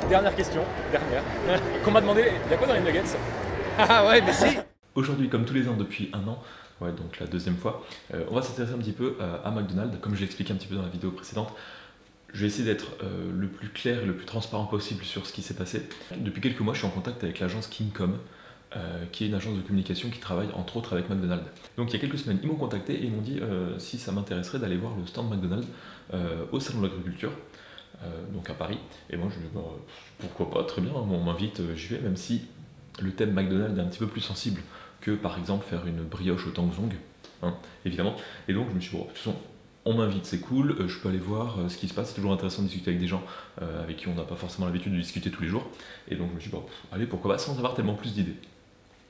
Dernière question, qu'on m'a demandé, il y a quoi dans les nuggets? Ah ouais, merci. Aujourd'hui, comme tous les ans depuis un an, ouais, donc la deuxième fois, on va s'intéresser un petit peu à McDonald's. Comme je l'ai expliqué un petit peu dans la vidéo précédente, je vais essayer d'être le plus clair et le plus transparent possible sur ce qui s'est passé. Depuis quelques mois, je suis en contact avec l'agence Kingcom, qui est une agence de communication qui travaille entre autres avec McDonald's. Donc il y a quelques semaines, ils m'ont contacté et ils m'ont dit si ça m'intéresserait d'aller voir le stand McDonald's au Salon de l'Agriculture, donc à Paris. Et moi je me dis pourquoi pas, très bien, on m'invite, j'y vais, même si le thème McDonald's est un petit peu plus sensible que par exemple faire une brioche au Tangzong, hein, évidemment. Et donc je me suis dit bon, de toute façon, on m'invite, c'est cool, je peux aller voir ce qui se passe, c'est toujours intéressant de discuter avec des gens avec qui on n'a pas forcément l'habitude de discuter tous les jours. Et donc je me suis dit bon, allez, pourquoi pas, sans avoir tellement plus d'idées.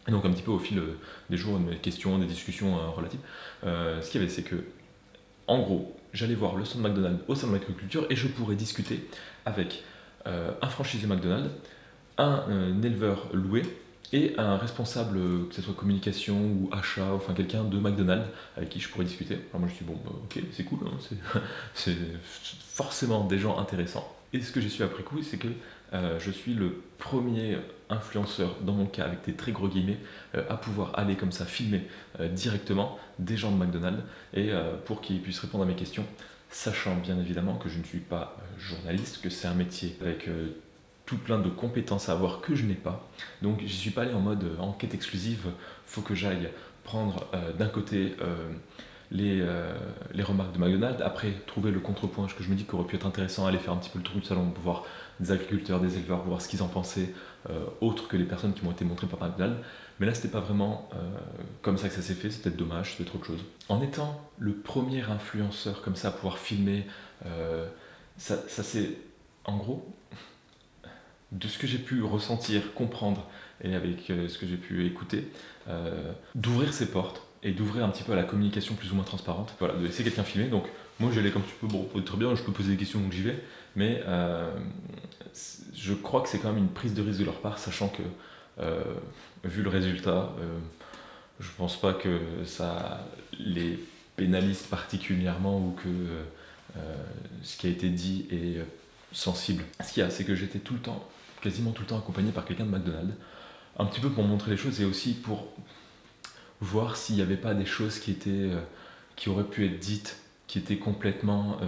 Et donc un petit peu au fil des jours, des questions, des discussions relatives, ce qu'il y avait, c'est que, en gros, j'allais voir le stand McDonald's au salon de l'agriculture et je pourrais discuter avec un franchisé McDonald's, un éleveur loué et un responsable, que ce soit communication ou achat, enfin quelqu'un de McDonald's avec qui je pourrais discuter. Alors moi je dis bon, bah, ok, c'est cool, hein, c'est forcément des gens intéressants. Et ce que j'ai su après coup, c'est que je suis le premier influenceur, dans mon cas avec des très gros guillemets, à pouvoir aller comme ça filmer directement des gens de McDonald's et pour qu'ils puissent répondre à mes questions, sachant bien évidemment que je ne suis pas journaliste, que c'est un métier avec tout plein de compétences à avoir que je n'ai pas. Donc j'y suis pas allé en mode enquête exclusive, faut que j'aille prendre d'un côté les remarques de McDonald's, après trouver le contrepoint, ce que je me dis qu'aurait pu être intéressant, aller faire un petit peu le tour du salon pour voir des agriculteurs, des éleveurs, voir ce qu'ils en pensaient, autres que les personnes qui m'ont été montrées par McDonald's. Mais là c'était pas vraiment comme ça que ça s'est fait, c'est peut-être dommage, c'est peut-être autre chose. En étant le premier influenceur comme ça à pouvoir filmer, ça c'est en gros de ce que j'ai pu ressentir, comprendre, et avec ce que j'ai pu écouter, d'ouvrir ses portes et d'ouvrir un petit peu à la communication plus ou moins transparente. Voilà, de laisser quelqu'un filmer. Donc moi j'allais comme tu peux, bon, très bien, je peux poser des questions donc j'y vais, mais je crois que c'est quand même une prise de risque de leur part, sachant que vu le résultat, je pense pas que ça les pénalise particulièrement ou que ce qui a été dit est sensible. Ce qu'il y a, c'est que j'étais tout le temps, quasiment tout le temps accompagné par quelqu'un de McDonald's, un petit peu pour montrer les choses et aussi pour voir s'il n'y avait pas des choses qui étaient, qui auraient pu être dites, qui étaient complètement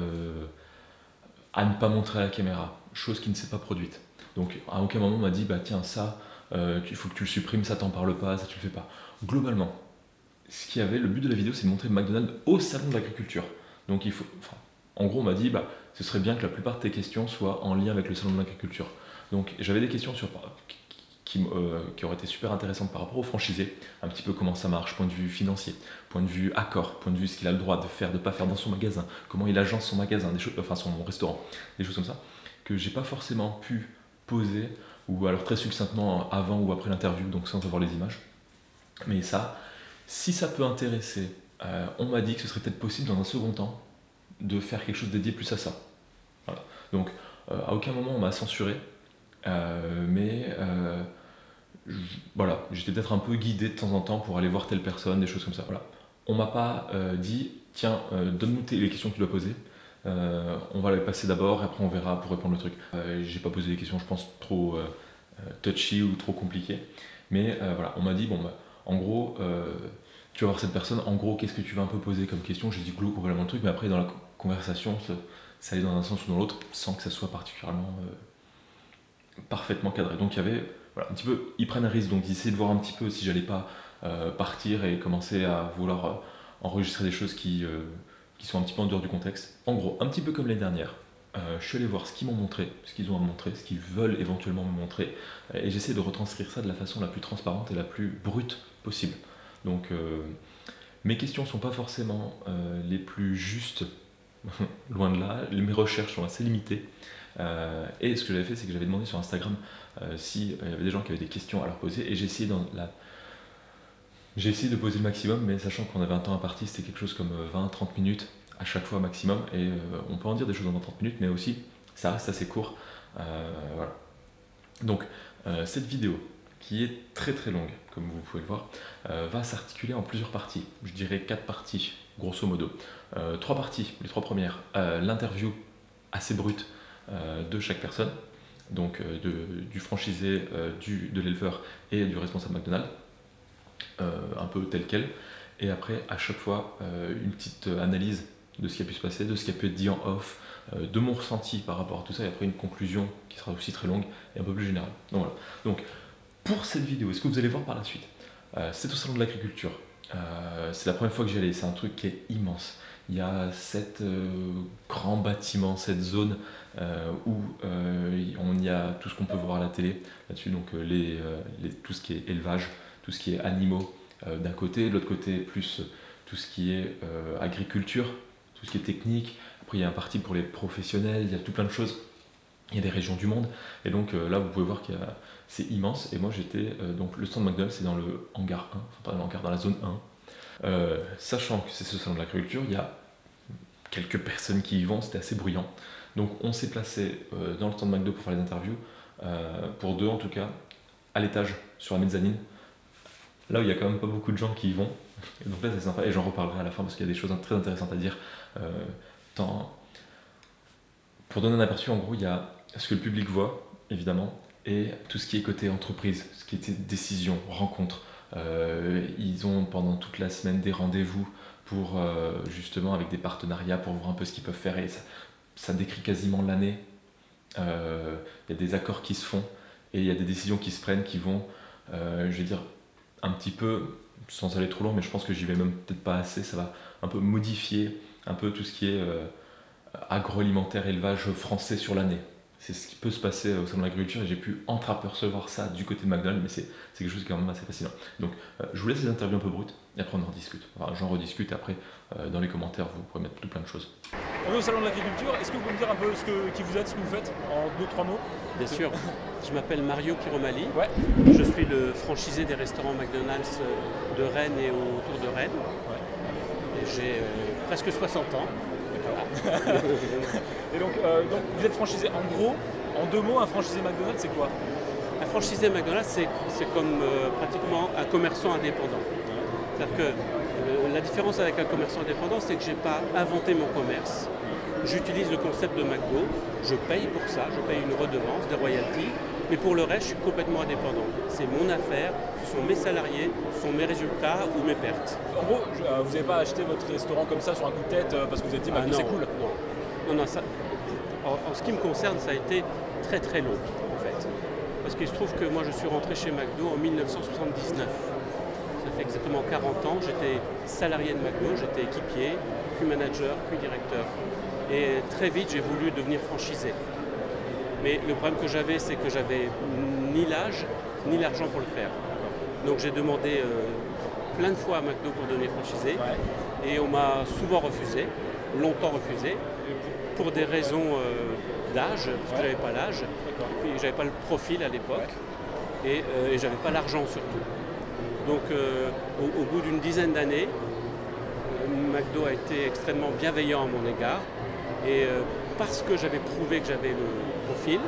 à ne pas montrer à la caméra, chose qui ne s'est pas produite. Donc à aucun moment on m'a dit bah tiens ça, il faut que tu le supprimes, ça t'en parle pas, ça tu le fais pas. Globalement, ce qu'il y avait, le but de la vidéo c'est de montrer McDonald's au salon de l'agriculture. Donc il faut, enfin, en gros on m'a dit bah ce serait bien que la plupart de tes questions soient en lien avec le salon de l'agriculture. Donc j'avais des questions sur, qui auraient été super intéressantes par rapport aux franchisés, un petit peu comment ça marche, point de vue financier, point de vue accord, point de vue ce qu'il a le droit de faire, de ne pas faire dans son magasin, comment il agence son magasin, des choses, enfin son restaurant, des choses comme ça, que j'ai pas forcément pu poser, ou alors très succinctement avant ou après l'interview, donc sans avoir les images. Mais ça, si ça peut intéresser, on m'a dit que ce serait peut-être possible dans un second temps de faire quelque chose dédié plus à ça. Voilà. Donc à aucun moment on m'a censuré, mais voilà, j'étais peut-être un peu guidé de temps en temps pour aller voir telle personne, des choses comme ça. Voilà. On m'a pas dit tiens, donne-nous les questions que tu dois poser. On va les passer d'abord et après on verra pour répondre le truc. J'ai pas posé des questions, je pense, trop touchy ou trop compliquées. Mais voilà, on m'a dit bon bah, en gros, tu vas voir cette personne, en gros, qu'est-ce que tu vas un peu poser comme question? J'ai dit globalement le truc, mais après dans la conversation, ça allait dans un sens ou dans l'autre, sans que ça soit particulièrement parfaitement cadré. Donc il y avait, voilà, un petit peu, ils prennent un risque, donc ils essaient de voir un petit peu si j'allais pas partir et commencer à vouloir enregistrer des choses qui sont un petit peu en dehors du contexte. En gros, un petit peu comme l'année dernière, je suis allé voir ce qu'ils m'ont montré, ce qu'ils ont à me montrer, ce qu'ils veulent éventuellement me montrer, et j'essaie de retranscrire ça de la façon la plus transparente et la plus brute possible. Donc mes questions sont pas forcément les plus justes, loin de là, mes recherches sont assez limitées. Et ce que j'avais fait, c'est que j'avais demandé sur Instagram s'il y avait des gens qui avaient des questions à leur poser, et j'ai essayé de poser le maximum, mais sachant qu'on avait un temps imparti, c'était quelque chose comme 20-30 minutes à chaque fois maximum, et on peut en dire des choses en 30 minutes, mais aussi ça reste assez court. Voilà. Donc cette vidéo, qui est très très longue, comme vous pouvez le voir, va s'articuler en plusieurs parties. Je dirais 4 parties, grosso modo. 3 parties, les 3 premières, l'interview assez brute de chaque personne, donc du franchisé, de l'éleveur et du responsable McDonald's, un peu tel quel. Et après, à chaque fois, une petite analyse de ce qui a pu se passer, de ce qui a pu être dit en off, de mon ressenti par rapport à tout ça, et après une conclusion qui sera aussi très longue et un peu plus générale. Donc voilà. Donc, pour cette vidéo, ce que vous allez voir par la suite, c'est au Salon de l'Agriculture. C'est la première fois que j'y allais, c'est un truc qui est immense. Il y a 7 grands bâtiments, cette zone où on y a tout ce qu'on peut voir à la télé là-dessus, donc tout ce qui est élevage, tout ce qui est animaux d'un côté, de l'autre côté plus tout ce qui est agriculture, tout ce qui est technique. Après il y a un parti pour les professionnels, il y a tout plein de choses. Il y a des régions du monde, et donc là vous pouvez voir que c'est immense. Et moi j'étais, donc le stand McDonald's c'est dans le hangar 1, enfin pas dans le hangar, dans la zone 1. Sachant que c'est ce salon de l'agriculture, il y a quelques personnes qui y vont, c'était assez bruyant. Donc on s'est placé dans le stand McDo pour faire les interviews, pour 2 en tout cas, à l'étage sur la mezzanine, là où il n'y a quand même pas beaucoup de gens qui y vont. Et donc là c'est sympa, et j'en reparlerai à la fin parce qu'il y a des choses très intéressantes à dire. Pour donner un aperçu, en gros, il y a ce que le public voit, évidemment, et tout ce qui est côté entreprise, ce qui était décision, rencontre. Ils ont pendant toute la semaine des rendez-vous pour justement avec des partenariats pour voir un peu ce qu'ils peuvent faire, et ça décrit quasiment l'année. Il y a des accords qui se font et il y a des décisions qui se prennent qui vont, je vais dire, un petit peu, sans aller trop loin, mais je pense que j'y vais même peut-être pas assez, ça va un peu modifier un peu tout ce qui est agroalimentaire, élevage français sur l'année. C'est ce qui peut se passer au salon de l'agriculture, et j'ai pu entreapercevoir ça du côté de McDonald's, mais c'est quelque chose qui est quand même assez fascinant. Donc je vous laisse les interviews un peu brutes et après on en rediscute. Enfin, j'en rediscute, et après dans les commentaires vous pourrez mettre tout plein de choses. On est au salon de l'agriculture, est-ce que vous pouvez me dire un peu qui vous êtes, ce que vous faites, en 2-3 mots? Bien sûr, je m'appelle Mario Piromali, ouais. Je suis le franchisé des restaurants McDonald's de Rennes et autour de Rennes. Ouais. J'ai presque 60 ans. Voilà. Et donc vous êtes franchisé, en gros, en 2 mots, un franchisé McDonald's c'est quoi? Un franchisé McDonald's c'est comme pratiquement un commerçant indépendant. C'est-à-dire que la différence avec un commerçant indépendant, c'est que je n'ai pas inventé mon commerce. J'utilise le concept de McDo, je paye pour ça, je paye une redevance, des royalties, mais pour le reste, je suis complètement indépendant. C'est mon affaire, ce sont mes salariés, ce sont mes résultats ou mes pertes. En gros, vous n'avez pas acheté votre restaurant comme ça sur un coup de tête parce que vous avez dit McDo c'est cool? Non, ça, en ce qui me concerne, ça a été très très long en fait. Parce qu'il se trouve que moi je suis rentré chez McDo en 1979. Ça fait exactement 40 ans, j'étais salarié de McDo, j'étais équipier, puis manager, puis directeur. Et très vite, j'ai voulu devenir franchisé. Mais le problème que j'avais, c'est que j'avais ni l'âge, ni l'argent pour le faire. Donc j'ai demandé plein de fois à McDo pour devenir franchisé. Ouais. Et on m'a souvent refusé, longtemps refusé, pour des raisons d'âge, parce que j'avais pas l'âge, puis j'avais pas le profil à l'époque, et j'avais pas l'argent surtout. Donc au bout d'une dizaine d'années, McDo a été extrêmement bienveillant à mon égard, et parce que j'avais prouvé que j'avais le profil,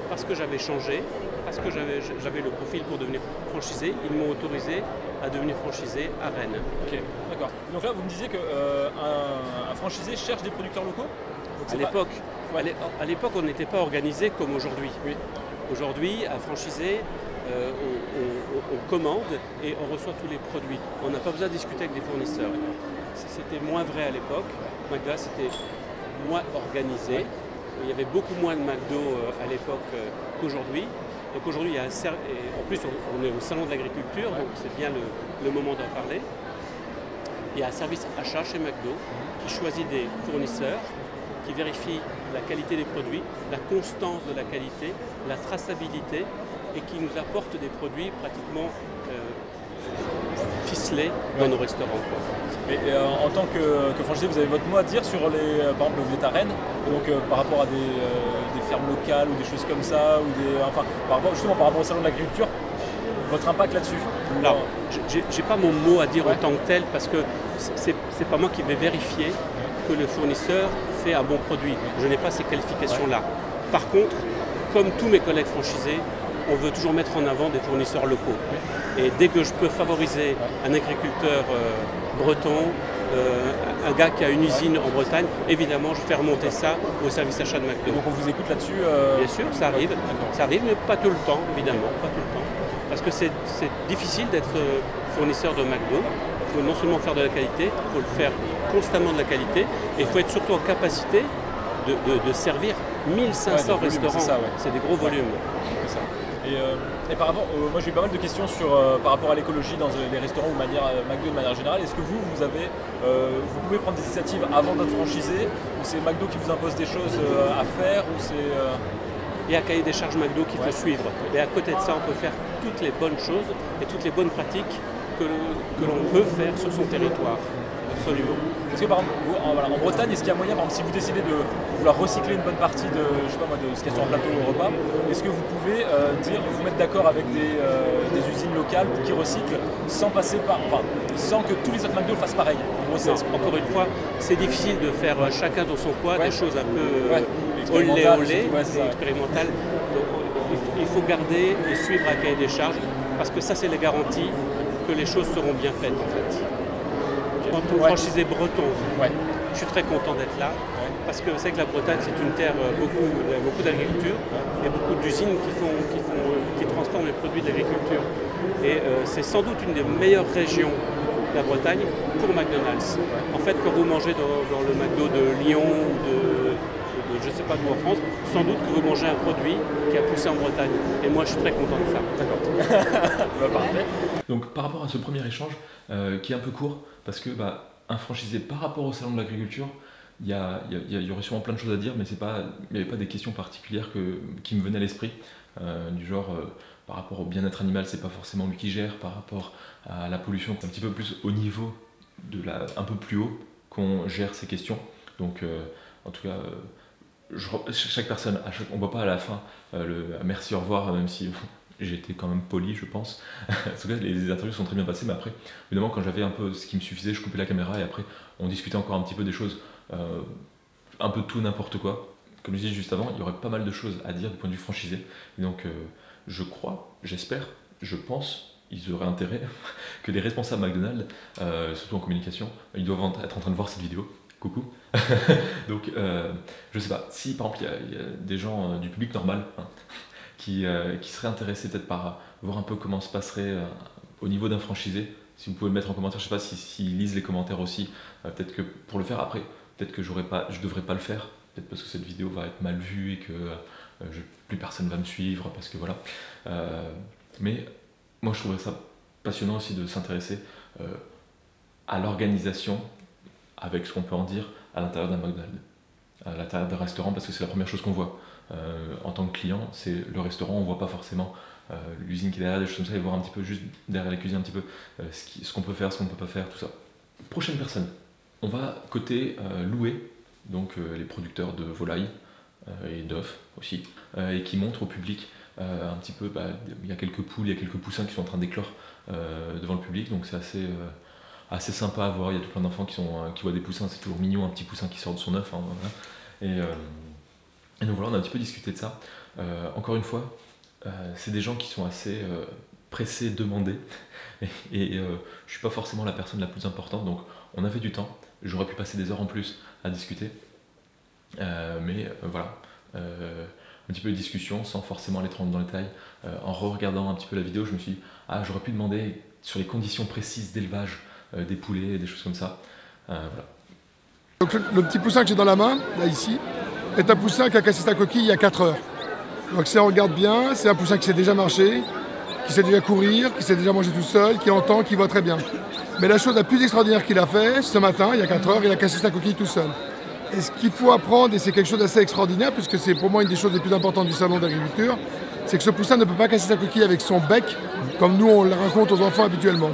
parce que j'avais changé, parce que j'avais le profil pour devenir franchisé, ils m'ont autorisé à devenir franchisé à Rennes. Ok, d'accord. Donc là, vous me disiez qu'un franchisé cherche des producteurs locaux? À l'époque, on n'était pas organisé comme aujourd'hui. Oui. Aujourd'hui, à franchisé, on commande et on reçoit tous les produits. On n'a pas besoin de discuter avec des fournisseurs. C'était moins vrai à l'époque. McDonald's était moins organisé. Il y avait beaucoup moins de McDo à l'époque qu'aujourd'hui. Donc aujourd'hui, en plus on est au salon de l'agriculture, donc c'est bien le moment d'en parler. Il y a un service achat chez McDo qui choisit des fournisseurs, qui vérifie la qualité des produits, la constance de la qualité, la traçabilité, et qui nous apporte des produits pratiquement ficelés dans nos restaurants. Mais en tant que franchisé, vous avez votre mot à dire sur par exemple, vous êtes à Rennes, donc par rapport à des fermes locales ou des choses comme ça, ou justement par rapport au salon de l'agriculture, votre impact là-dessus? Alors, j'ai pas mon mot à dire en tant que tel, parce que c'est pas moi qui vais vérifier que le fournisseur fait un bon produit. Je n'ai pas ces qualifications-là. Par contre, comme tous mes collègues franchisés, on veut toujours mettre en avant des fournisseurs locaux. Et dès que je peux favoriser un agriculteur breton, un gars qui a une usine en Bretagne, évidemment je fais remonter ça au service achat de McDo. Donc on vous écoute là-dessus Bien sûr, ça arrive, mais pas tout le temps, évidemment, pas tout le temps. Parce que c'est difficile d'être fournisseur de McDo. Il faut non seulement faire de la qualité, il faut le faire constamment de la qualité, et il faut être surtout en capacité de servir 1500 restaurants. C'est des gros volumes. Ça. Et par rapport, moi j'ai eu pas mal de questions par rapport à l'écologie dans les restaurants ou McDo de manière générale. Est-ce que vous pouvez prendre des initiatives avant d'être franchisé, ou c'est McDo qui vous impose des choses à faire, ou c'est Il y a un cahier des charges McDo qu'il faut suivre. Et à côté de ça, on peut faire toutes les bonnes choses et toutes les bonnes pratiques que l'on peut faire sur son territoire. Absolument. Est-ce que par exemple, en Bretagne, est-ce qu'il y a moyen, par exemple, si vous décidez de vouloir recycler une bonne partie de, je sais pas moi, de ce qu'il y a sur un plateau au repas, est-ce que vous pouvez vous mettre d'accord avec des usines locales qui recyclent sans passer sans que tous les autres McDo fassent pareil? Encore une fois, c'est difficile de faire chacun dans son coin des choses un peu expérimentales. Donc, il faut garder et suivre un cahier des charges, parce que ça, c'est les garanties que les choses seront bien faites en fait. En tant que franchisé breton, je suis très content d'être là, parce que c'est que la Bretagne, c'est une terre beaucoup d'agriculture et beaucoup d'usines qui transforment les produits de l'agriculture. Et c'est sans doute une des meilleures régions de la Bretagne pour McDonald's. En fait, quand vous mangez dans le McDo de Lyon ou de je ne sais pas d'où en France, sans doute que vous mangez un produit qui a poussé en Bretagne. Et moi, je suis très content de ça. D'accord. Parfait. Donc par rapport à ce premier échange, qui est un peu court, parce que un franchisé par rapport au salon de l'agriculture, il y aurait sûrement plein de choses à dire, mais il n'y avait pas des questions particulières qui me venaient à l'esprit, du genre par rapport au bien-être animal, c'est pas forcément lui qui gère, par rapport à la pollution, c'est un petit peu plus au niveau un peu plus haut qu'on gère ces questions. Donc en tout cas, chaque personne, on ne voit pas à la fin merci, au revoir, même si j'ai été quand même poli, je pense. En tout cas, les interviews sont très bien passées, mais après, évidemment, quand j'avais un peu ce qui me suffisait, je coupais la caméra et après, on discutait encore un petit peu des choses, un peu tout, n'importe quoi. Comme je disais juste avant, il y aurait pas mal de choses à dire du point de vue franchisé. Et donc, je crois, j'espère, je pense, ils auraient intérêt que les responsables McDonald's, surtout en communication, ils doivent être en train de voir cette vidéo. Coucou. Donc, je sais pas, si par exemple il y a des gens du public normal qui seraient intéressés peut-être par voir un peu comment se passerait au niveau d'un franchisé, si vous pouvez le mettre en commentaire, je sais pas s'ils lisent les commentaires aussi, peut-être que pour le faire après, peut-être que je devrais pas le faire, peut-être parce que cette vidéo va être mal vue et que plus personne va me suivre, parce que voilà. Mais moi je trouverais ça passionnant aussi de s'intéresser à l'organisation, avec ce qu'on peut en dire à l'intérieur d'un McDonald's, à l'intérieur d'un restaurant, parce que c'est la première chose qu'on voit. En tant que client, c'est le restaurant, on ne voit pas forcément l'usine qui est derrière, des choses comme ça, et voir un petit peu juste derrière la cuisine un petit peu ce qu'on peut faire, ce qu'on ne peut pas faire, tout ça. Prochaine personne, on va côté louer, donc les producteurs de volailles et d'œufs aussi, et qui montrent au public un petit peu, il y a quelques poules, il y a quelques poussins qui sont en train d'éclore devant le public, donc c'est assez sympa à voir. Il y a tout plein d'enfants qui voient des poussins, c'est toujours mignon, un petit poussin qui sort de son œuf. Hein, voilà. Et donc voilà, on a un petit peu discuté de ça. Encore une fois, c'est des gens qui sont assez pressés, demandés, et je ne suis pas forcément la personne la plus importante, donc on avait du temps, j'aurais pu passer des heures en plus à discuter, mais voilà, un petit peu de discussion sans forcément aller trop dans le détail. En re-regardant un petit peu la vidéo, je me suis dit, j'aurais pu demander sur les conditions précises d'élevage des poulets, des choses comme ça. Voilà. Donc le petit poussin que j'ai dans la main, là ici, est un poussin qui a cassé sa coquille il y a 4 heures. Donc si on regarde bien, c'est un poussin qui sait déjà marcher, qui sait déjà courir, qui sait déjà manger tout seul, qui entend, qui voit très bien. Mais la chose la plus extraordinaire qu'il a fait, ce matin, il y a 4 heures, il a cassé sa coquille tout seul. Et ce qu'il faut apprendre, et c'est quelque chose d'assez extraordinaire, puisque c'est pour moi une des choses les plus importantes du salon d'agriculture, c'est que ce poussin ne peut pas casser sa coquille avec son bec, comme nous on le raconte aux enfants habituellement.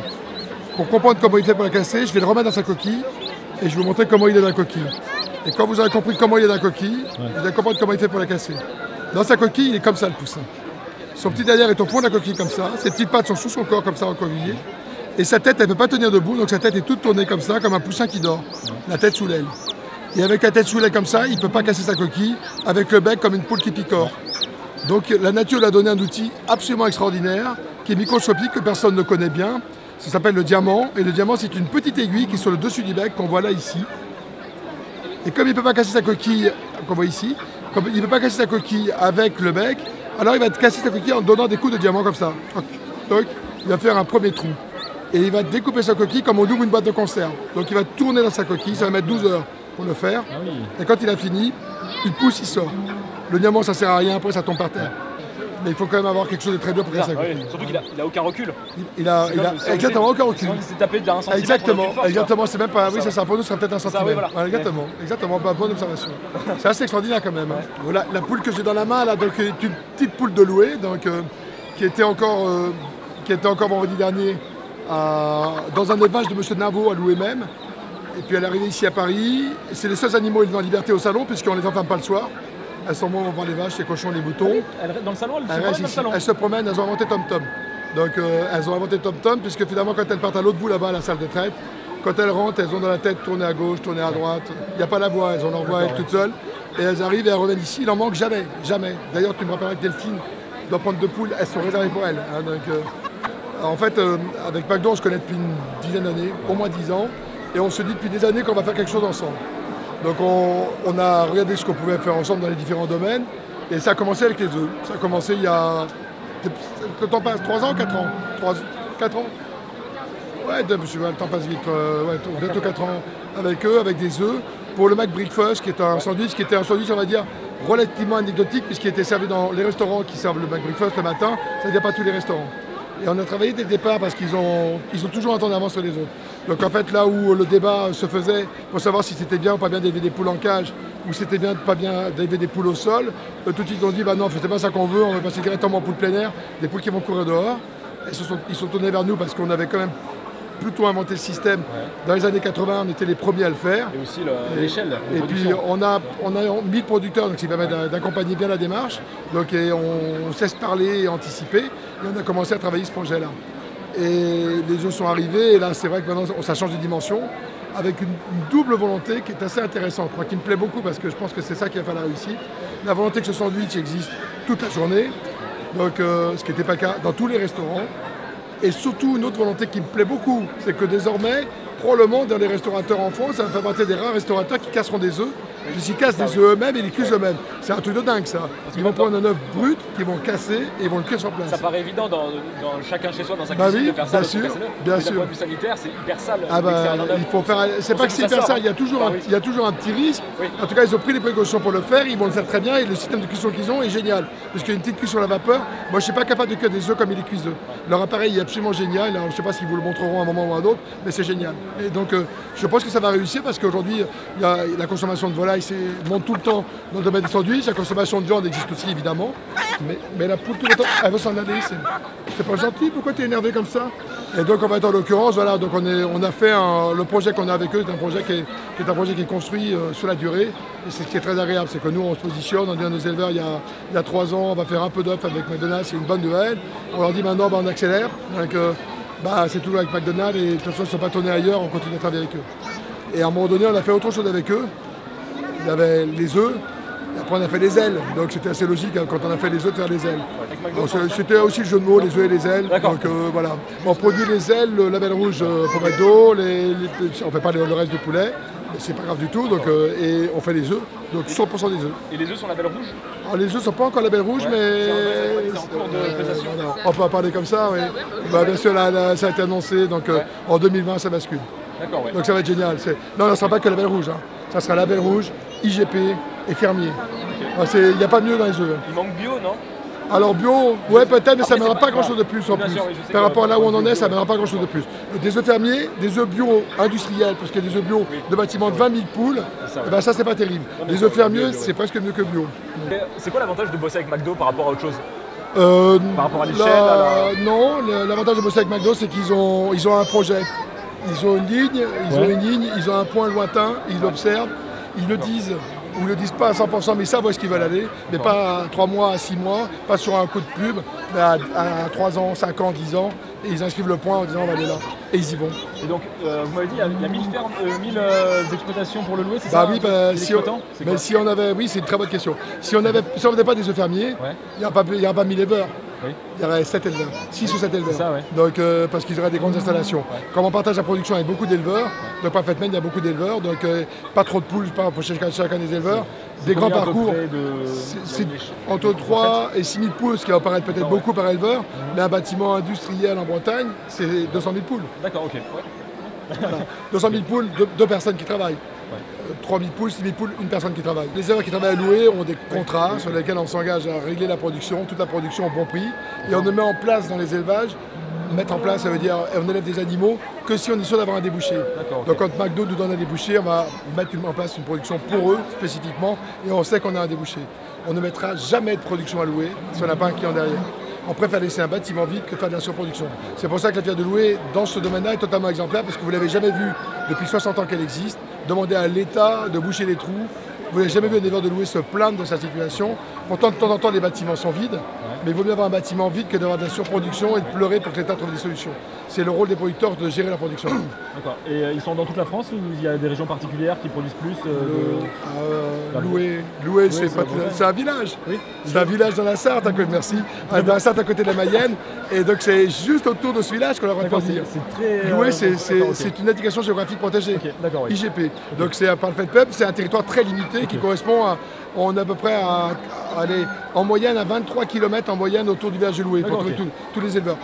Pour comprendre comment il fait pour la casser, je vais le remettre dans sa coquille, et je vais vous montrer comment il est dans la coquille. Et quand vous aurez compris comment il est dans la coquille, vous allez comprendre comment il fait pour la casser. Dans sa coquille, il est comme ça, le poussin. Son petit derrière est au fond de la coquille comme ça, ses petites pattes sont sous son corps comme ça recroquevillées, et sa tête, elle ne peut pas tenir debout, donc sa tête est toute tournée comme ça, comme un poussin qui dort, la tête sous l'aile. Et avec la tête sous l'aile comme ça, il ne peut pas casser sa coquille, avec le bec comme une poule qui picore. Donc la nature lui a donné un outil absolument extraordinaire, qui est microscopique, que personne ne connaît bien. Ça s'appelle le diamant. Et le diamant, c'est une petite aiguille qui est sur le dessus du bec qu'on voit là ici. Et comme il ne peut pas casser sa coquille, qu'on voit ici, comme il ne peut pas casser sa coquille avec le bec, alors il va casser sa coquille en donnant des coups de diamant comme ça. Donc, il va faire un premier trou. Et il va découper sa coquille comme on ouvre une boîte de conserve. Donc il va tourner dans sa coquille, ça va mettre 12 heures pour le faire. Ah oui. Et quand il a fini, il pousse, il sort. Le diamant, ça sert à rien, après ça tombe par terre. Mais il faut quand même avoir quelque chose de très dur pour casser sa coquille. Surtout qu'il a aucun recul. Il a exactement aucun recul. Sinon, il s'est tapé d'un centimètre. Exactement, c'est même pas. Oui, c'est ça. Pour nous, ce serait peut-être un centimètre. Oui, voilà. Voilà, exactement. Bonne observation. C'est assez extraordinaire quand même. Voilà, la poule que j'ai dans la main, là, donc, est une petite poule de louée, donc, qui était encore vendredi dernier dans un élevage de M. Navo à Loué même. Et puis elle est arrivée ici à Paris. C'est les seuls animaux élevés en liberté au salon, puisqu'on ne les enferme pas le soir. Elles sont mortes, on voit les vaches, les cochons, les moutons. Dans le salon, Elles se promènent, elles ont inventé Tom Tom. Donc elles ont inventé Tom Tom, puisque finalement quand elles partent à l'autre bout là-bas à la salle de traite, quand elles rentrent, elles ont dans la tête tourner à gauche, tourner à droite. Il n'y a pas la voix, elles ont leur voix toutes seules. Et elles arrivent et elles reviennent ici, il n'en manque jamais, jamais. D'ailleurs tu me rappelleras que Delphine doit prendre 2 poules, elles sont réservées pour elle. Hein, donc, en fait, avec McDo, on se connaît depuis une dizaine d'années, au moins 10 ans. Et on se dit depuis des années qu'on va faire quelque chose ensemble. Donc on a regardé ce qu'on pouvait faire ensemble dans les différents domaines. Et ça a commencé avec les œufs. Ça a commencé il y a... Le temps passe 3 ans, 4 ans 4 ans. Ouais, le temps passe vite. Bientôt 4 ans avec eux, avec des œufs. Pour le McBreakfast, qui est un sandwich, on va dire, relativement anecdotique, puisqu'il était servi dans les restaurants qui servent le McBreakfast le matin. C'est-à-dire pas tous les restaurants. Et on a travaillé dès le départ parce qu'ils ont toujours un temps d'avance sur les autres. Donc en fait, là où le débat se faisait pour savoir si c'était bien ou pas bien d'élever des poules en cage, ou c'était bien pas bien d'élever des poules au sol, tout de suite on dit bah non, c'est pas ça qu'on veut, on va passer directement en poule plein air, des poules qui vont courir dehors. Ils sont tournés vers nous parce qu'on avait quand même plutôt inventé le système. Dans les années 80, on était les premiers à le faire. Et aussi l'échelle. Et puis on a mis le producteur, donc ça permet d'accompagner bien la démarche. Donc on cesse parler et anticiper. Et on a commencé à travailler ce projet-là. Et les œufs sont arrivés, et là c'est vrai que maintenant ça change de dimension, avec une double volonté qui est assez intéressante, moi qui me plaît beaucoup parce que je pense que c'est ça qui va faire la réussite. La volonté que ce sandwich existe toute la journée, donc ce qui n'était pas le cas dans tous les restaurants. Et surtout, une autre volonté qui me plaît beaucoup, c'est que désormais, probablement dans les restaurateurs en France, ça va faire partie des rares restaurateurs qui casseront des œufs, puisqu'ils cassent des œufs eux-mêmes et ils cuisent eux-mêmes. C'est un truc de dingue ça. Ils vont prendre un œuf brut, qu'ils vont casser et ils vont le cuire sur place. Ça paraît évident dans chacun chez soi, dans sa cuisine, oui, de faire ça. Bien sûr. D'un point de vue sanitaire, c'est hyper sale. Il faut faire. C'est pas que c'est hyper sale, il y a toujours un petit risque. Oui. En tout cas, ils ont pris les précautions pour le faire, ils vont le faire très bien et le système de cuisson qu'ils ont est génial. Parce qu'il y a une petite cuisson à la vapeur. Moi, je ne suis pas capable de cuire des œufs comme ils les cuisent eux. Leur appareil est absolument génial. Alors, je ne sais pas s'ils vous le montreront à un moment ou à un autre, mais c'est génial. Et donc, je pense que ça va réussir parce qu'aujourd'hui, la consommation de volaille monte tout le temps dans le domaine des sandwichs. La consommation de viande existe aussi, évidemment. Mais la poule, tout le temps, elle veut s'en aller. C'est pas gentil, pourquoi tu es énervé comme ça? Et donc, en fait, en l'occurrence, voilà, donc on a fait le projet qu'on a avec eux, c'est un projet qui est construit sur la durée. Et c'est ce qui est très agréable, c'est que nous, on se positionne, on dit à nos éleveurs, il y a 3 ans, on va faire un peu d'œufs avec McDonald's, c'est une bonne nouvelle. On leur dit maintenant, on accélère. Donc, c'est toujours avec McDonald's et de toute façon, ils ne sont pas tournés ailleurs, on continue à travailler avec eux. Et à un moment donné, on a fait autre chose avec eux. Il y avait les œufs, et après on a fait les ailes. Donc c'était assez logique quand on a fait les œufs de faire les ailes. C'était aussi le jeu de mots, les œufs et les ailes. Donc voilà. On produit les ailes, le label rouge pour McDo, on ne fait pas le reste du poulet. C'est pas grave du tout, donc, et on fait les œufs, donc 100% des œufs. Et les œufs sont label rouge? Alors, les œufs sont pas encore label rouge, mais c'est en cours de faisation. On peut en parler comme ça, oui. Bien sûr, là, ça a été annoncé, donc en 2020 ça bascule. D'accord, ouais. Donc ça va être génial. Non, ça ne sera pas que label rouge, hein. Ça sera label rouge, IGP et fermier. Il n'y a pas mieux dans les œufs. Il manque bio, non? Alors bio, ouais peut-être, mais ça ne mènera pas grand-chose de plus en plus. Sûr, oui, par rapport à là où on en est, ça ne mènera pas grand-chose de plus. Des œufs fermiers, des œufs bio industriels, parce qu'il y a des œufs bio de bâtiments de 20 000 poules, ça c'est pas terrible. Les œufs fermiers, c'est presque mieux que bio. C'est quoi l'avantage de bosser avec McDo par rapport à autre chose? Par rapport à l'échelle Non, l'avantage de bosser avec McDo, c'est qu'ils ont un projet. Ils ont une ligne, ils ont un point lointain, ils l'observent, ils le disent. Ou ne le disent pas à 100%, mais ils savent où est-ce qu'ils veulent aller, mais pas à 3 mois, à 6 mois, pas sur un coup de pub, mais à 3 ans, 5 ans, 10 ans, et ils inscrivent le point en disant on va aller là, et ils y vont. Et donc, vous m'avez dit, il y a 1000 fermes, 1000 exploitations pour le louer, c'est ça? Oui, si on avait, oui, c'est une très bonne question. Si on n'avait pas des œufs fermiers, il n'y a pas 1000 éleveurs. il y aurait 7 éleveurs, 6 ou 7 éleveurs. ça, ouais. Donc, parce qu'ils auraient des grandes installations. Comme on partage la production avec beaucoup d'éleveurs, donc parfaitement, il y a beaucoup d'éleveurs, donc pas trop de poules pour chacun des éleveurs. Des grands parcours, c'est entre 3 et 6 000 poules, ce qui va paraître peut-être beaucoup par éleveur, mais un bâtiment industriel en Bretagne, c'est 200 000 poules. D'accord, ok. Voilà. 200 000 poules, deux personnes qui travaillent. 3 000 poules, 6 000 poules, une personne qui travaille. Les éleveurs qui travaillent à louer ont des contrats sur lesquels on s'engage à régler la production, toute la production au bon prix, et on ne met en place dans les élevages. Mettre en place, ça veut dire on élève des animaux que si on est sûr d'avoir un débouché. Donc quand McDo nous donne un débouché, on va mettre en place une production pour eux spécifiquement et on sait qu'on a un débouché. On ne mettra jamais de production à louer si on n'a pas un client derrière. On préfère laisser un bâtiment vide que de faire de la surproduction. C'est pour ça que la filière de louer dans ce domaine-là est totalement exemplaire parce que vous ne l'avez jamais vu depuis 60 ans qu'elle existe. Demandez à l'État de boucher les trous. Vous n'avez jamais vu un éleveur de louer se plaindre de sa situation. Pourtant, de temps en temps, les bâtiments sont vides. Mais il vaut mieux avoir un bâtiment vide que d'avoir de la surproduction et de pleurer pour que l'État trouve des solutions. C'est le rôle des producteurs de gérer la production. D'accord. Et ils sont dans toute la France ou il y a des régions particulières qui produisent plus Louer, c'est un village. Oui. C'est un village dans la Sarthe, merci. Dans la Sarthe à côté de la Mayenne. Et donc c'est juste autour de ce village qu'on leur va produire. Louer, c'est une indication géographique protégée. Okay, IGP. Okay. Donc c'est par le fait peuple, c'est un territoire très limité qui correspond à. On est à peu près en moyenne à 23 km en moyenne autour du village de Loué pour tous les éleveurs.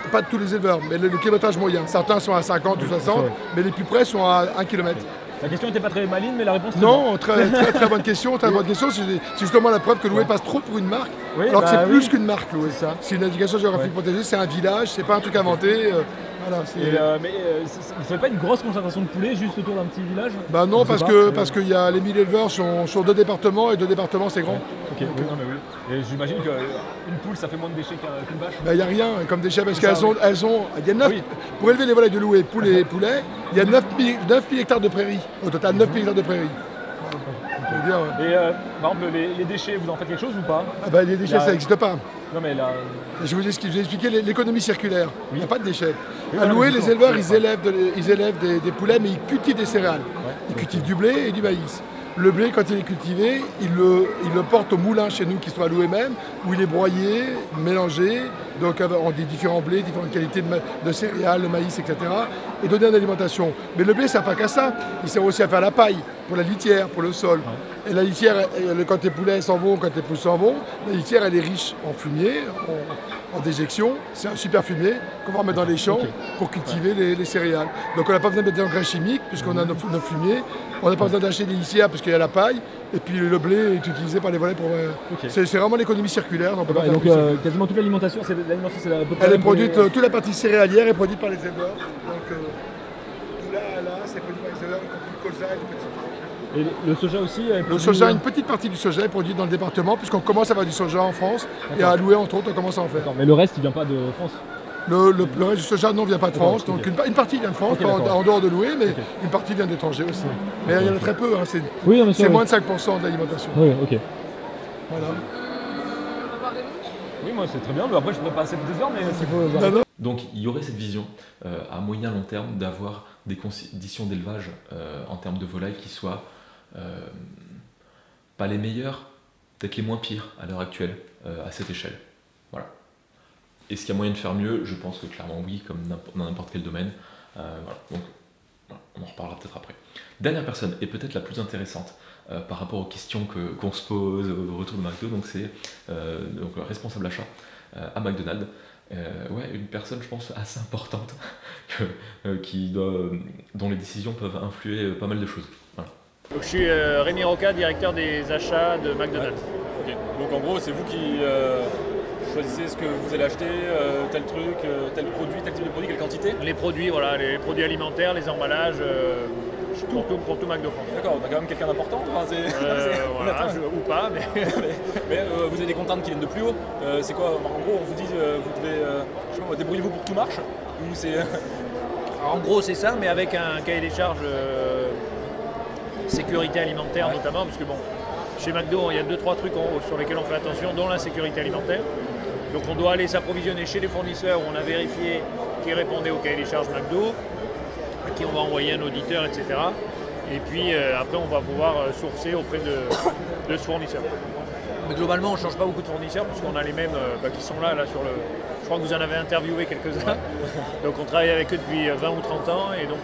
Pas tous les éleveurs, mais le kilométrage moyen. Certains sont à 50 ou 60, mais les plus près sont à 1 km. La question n'était pas très maligne, mais la réponse était non, très bonne question. Très bonne question. C'est justement la preuve que Loué passe trop pour une marque, alors que c'est plus qu'une marque, Loué. C'est une indication géographique protégée, c'est un village, c'est pas un truc inventé. Voilà, mais ça serait pas une grosse concentration de poulets juste autour d'un petit village? Bah non, parce que y a les 1000 éleveurs sont sur 2 départements et 2 départements c'est grand. Ok, non, mais oui. Et j'imagine qu'une poule ça fait moins de déchets qu'une vache. Bah il n'y a rien comme déchets parce qu'elles ont. Il y a 9, pour élever les volailles de Loué, poules et poulets, il y a 9 000 hectares de prairies. Au total 9 000 hectares de prairies. Et par exemple, les déchets, vous en faites quelque chose ou pas? Les déchets, ça n'existe pas. Non, mais là... Je vais vous expliquer l'économie circulaire. Il n'y a pas de déchets. À Loué, les éleveurs, ils élèvent des poulets, mais ils cultivent des céréales. Ils cultivent du blé et du maïs. Le blé, quand il est cultivé, ils le portent au moulin chez nous, qui sont à Loué même, où il est broyé, mélangé, donc on des différents blés, différentes qualités de céréales, de maïs, etc. et donné en alimentation. Mais le blé, ça ne sert pas qu'à ça. Il sert aussi à faire la paille, pour la litière, pour le sol. Et la litière, quand les poulets s'en vont, quand les poules s'en vont, la litière, elle est riche en fumier, en déjection. C'est un super fumier qu'on va remettre dans les champs pour cultiver les céréales. Donc on n'a pas besoin de mettre d'engrais chimiques, puisqu'on a nos fumiers. On n'a pas besoin d'acheter des litières, parce qu'il y a la paille. Et puis le blé est utilisé par les volailles pour... C'est vraiment l'économie circulaire. Donc quasiment toute l'alimentation, c'est elle est produite, toute la partie céréalière est produite par les éleveurs. Donc tout là, c'est produit par les éleveurs, y compris le colza et le petit. Et le soja aussi Le soja, une petite partie du soja est produite dans le département, puisqu'on commence à avoir du soja en France. Et à Loué, entre autres, on commence à en faire. Mais le reste, il ne vient pas de France? Le reste du soja, non, vient pas de France. Donc une partie vient de France, en dehors de Loué, mais une partie vient d'étrangers aussi. Mais il y en a très peu, hein, c'est moins de 5% de l'alimentation. Oui, ok. Voilà. Oui, moi c'est très bien, mais après je pourrais passer 2 heures, mais s'il faut... Donc il y aurait cette vision à moyen long terme d'avoir des conditions d'élevage en termes de volailles qui soient pas les meilleures, peut-être les moins pires à l'heure actuelle à cette échelle. Voilà. Est-ce qu'il y a moyen de faire mieux? Je pense que clairement oui, comme dans n'importe quel domaine. Voilà. Donc on en reparlera peut-être après. Dernière personne, et peut-être la plus intéressante par rapport aux questions qu'on se pose au retour de McDo, donc c'est donc le responsable achat à McDonald's. Une personne, je pense, assez importante dont les décisions peuvent influer pas mal de choses. Voilà. Donc, je suis Rémi Roca, directeur des achats de McDonald's. Okay. Donc en gros, c'est vous qui choisissez ce que vous allez acheter, tel truc, tel produit, tel type de produit, quelle quantité? Les produits, voilà, les produits alimentaires, les emballages, pour tout McDo France. D'accord, on a quand même quelqu'un d'important. Voilà, ou pas, mais... mais vous avez des contraintes qui viennent de plus haut. C'est quoi? En gros, on vous dit, vous devez, je sais pas, débrouillez-vous pour que tout marche, ou c'est... En gros, c'est ça, mais avec un cahier des charges sécurité alimentaire notamment, parce que bon, chez McDo, il y a 2-3 trucs sur lesquels on fait attention, dont la sécurité alimentaire. Donc on doit aller s'approvisionner chez les fournisseurs où on a vérifié qu'ils répondaient au cahier des charges McDo, à qui on va envoyer un auditeur, etc. Et puis après, on va pouvoir sourcer auprès de ce fournisseur. Mais globalement, on ne change pas beaucoup de fournisseurs puisqu'on a les mêmes qui sont là sur le. Je crois que vous en avez interviewé quelques-uns. Donc on travaille avec eux depuis 20 ou 30 ans et donc